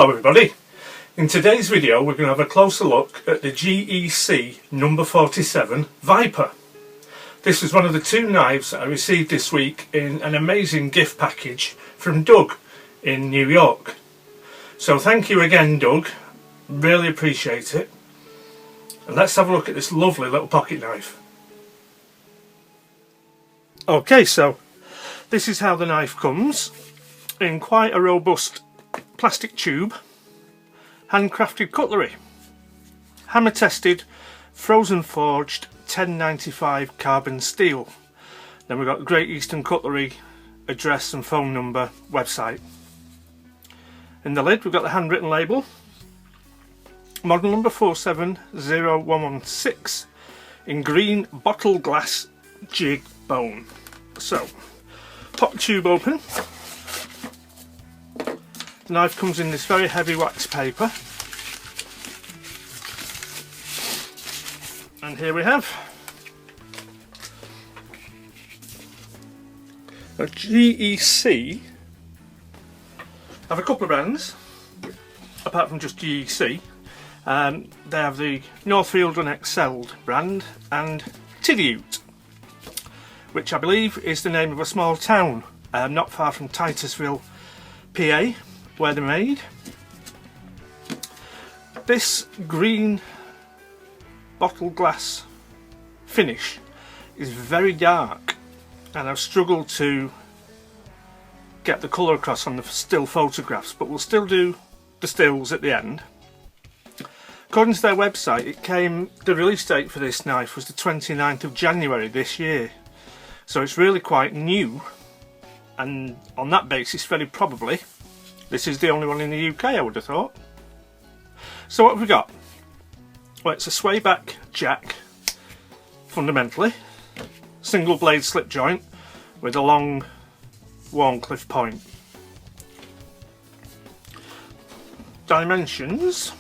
Hello everybody. In today's video we're going to have a closer look at the GEC number 47 Viper. This was one of the two knives that I received this week in an amazing gift package from Doug in New York. So thank you again, Doug, really appreciate it. And let's have a look at this lovely little pocket knife. Okay, so this is how the knife comes, in quite a robust plastic tube, handcrafted cutlery, hammer tested, frozen forged 1095 carbon steel. Then we've got Great Eastern Cutlery address and phone number, website. In the lid we've got the handwritten label, model number 470116 in green bottle glass jig bone. So pop the tube open. The knife comes in this very heavy wax paper, and here we have a GEC. Have a couple of brands apart from just GEC. They have the Northfield Unexcelled brand and Tidioute, which I believe is the name of a small town not far from Titusville, PA, where they're made. This green bottle glass finish is very dark, and I've struggled to get the colour across on the still photographs, but we'll still do the stills at the end. According to their website, the release date for this knife was the 29th of January this year, so it's really quite new, and on that basis very probably this is the only one in the UK, I would have thought. So what have we got? Well, it's a sway back jack, fundamentally, single blade slip joint with a long Warncliffe point. Dimensions: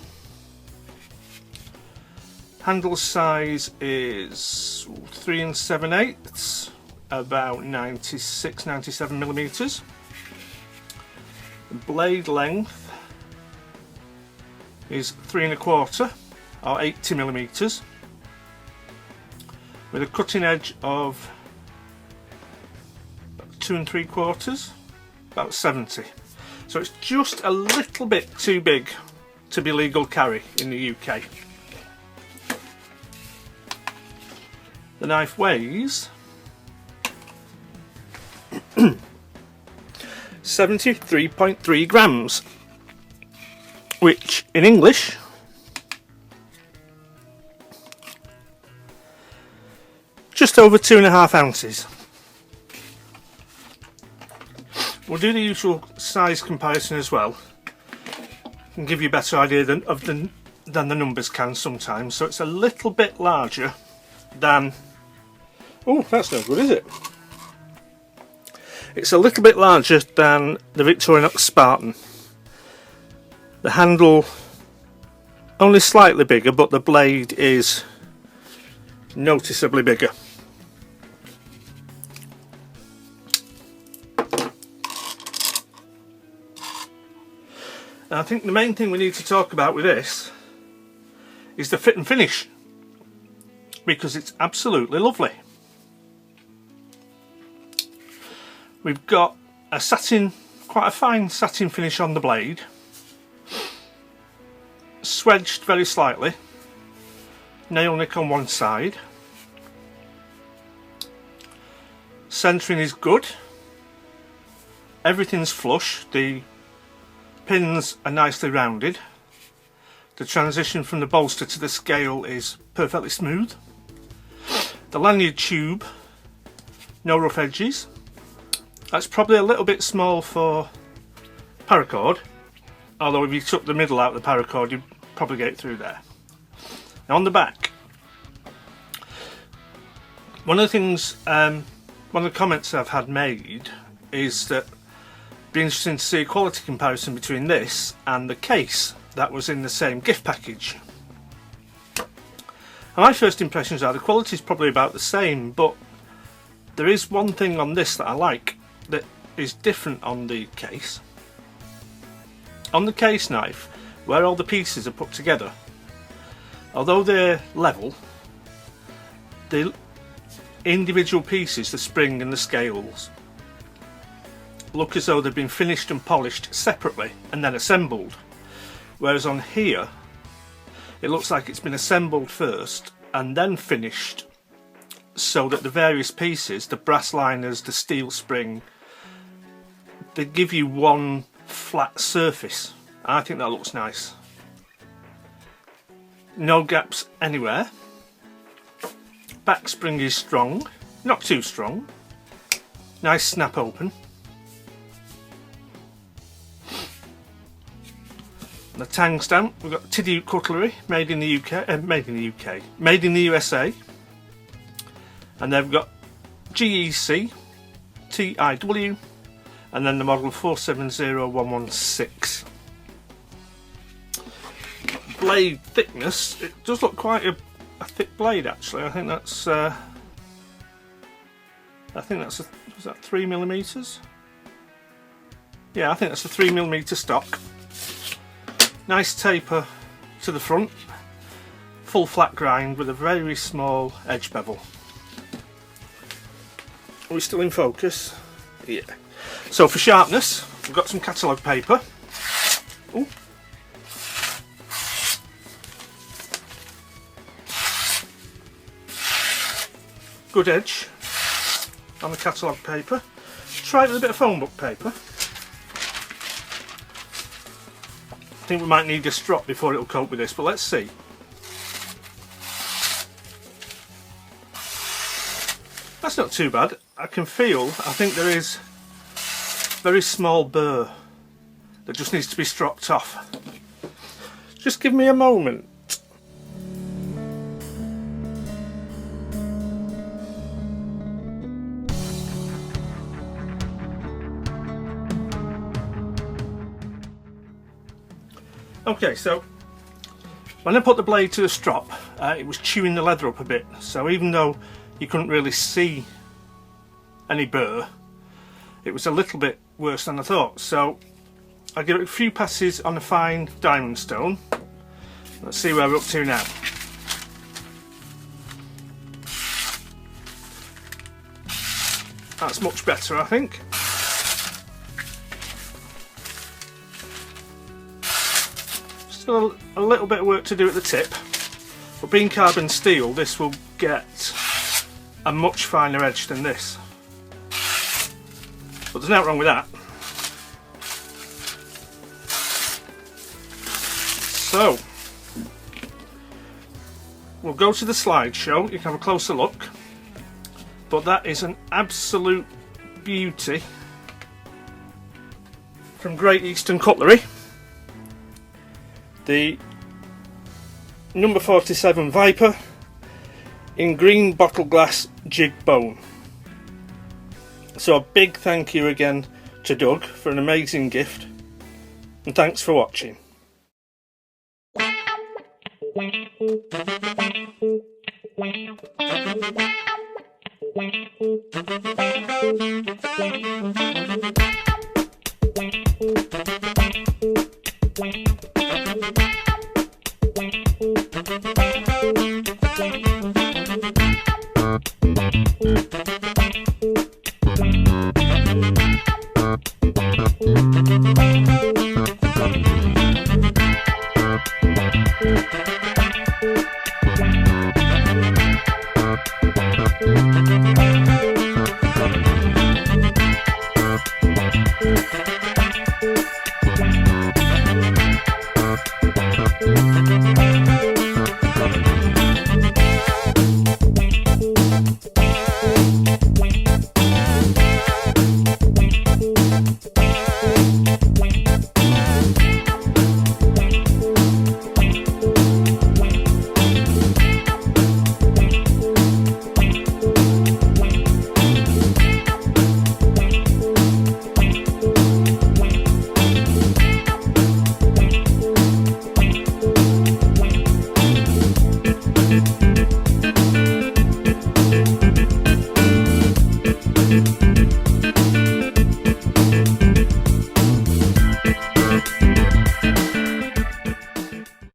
handle size is 3 7/8, about 96-97 millimeters. Blade length is 3 1/4 or 80 millimeters, with a cutting edge of 2 3/4, about 70. So it's just a little bit too big to be legal carry in the UK. The knife weighs 73.3 grams, which in English just over 2.5 ounces. We'll do the usual size comparison as well and give you a better idea than the numbers can sometimes. So it's a little bit larger than, oh, that's no good, is it? It's a little bit larger than the Victorinox Spartan. The handle only slightly bigger, but the blade is noticeably bigger. And I think the main thing we need to talk about with this is the fit and finish, because it's absolutely lovely. We've got a satin, quite a fine satin finish on the blade, swedged very slightly, nail nick on one side. Centering is good, everything's flush, the pins are nicely rounded, the transition from the bolster to the scale is perfectly smooth. The lanyard tube, no rough edges. That's probably a little bit small for paracord, although if you took the middle out of the paracord you'd probably get it through there. Now on the back, one of the things, one of the comments I've had made is that it'd be interesting to see a quality comparison between this and the case that was in the same gift package. And my first impressions are the quality is probably about the same, but there is one thing on this that I like that is different on the case. On the case knife, where all the pieces are put together, although they're level, the individual pieces, the spring and the scales, look as though they've been finished and polished separately and then assembled. Whereas on here, it looks like it's been assembled first and then finished, so that the various pieces, the brass liners, the steel spring, they give you one flat surface. I think that looks nice. No gaps anywhere. Back spring is strong, not too strong. Nice snap open. The tang stamp, we've got Tiddy cutlery, made in the UK, made in the USA. And they've got GEC, TIW, and then the model 470116. Blade thickness, it does look quite a thick blade actually. I think that's was that 3mm? Yeah, I think that's a 3mm stock. Nice taper to the front, full flat grind with a very small edge bevel. Are we still in focus? Yeah. So for sharpness, we've got some catalogue paper. Ooh. Good edge on the catalogue paper. Try it with a bit of phone book paper. I think we might need a strop before it'll cope with this, but let's see. That's not too bad. I think there is a very small burr that just needs to be stropped off. Just give me a moment. Okay, so when I put the blade to the strop, it was chewing the leather up a bit, so even though you couldn't really see any burr, it was a little bit worse than I thought. So I give it a few passes on a fine diamond stone. Let's see where we're up to now. That's much better, I think. Still a little bit of work to do at the tip, but being carbon steel, this will get a much finer edge than this. But there's nothing wrong with that. So we'll go to the slideshow, you can have a closer look. But that is an absolute beauty from Great Eastern Cutlery. The number 47 Viper in green bottle glass jig bone. So a big thank you again to Doug for an amazing gift, and thanks for watching.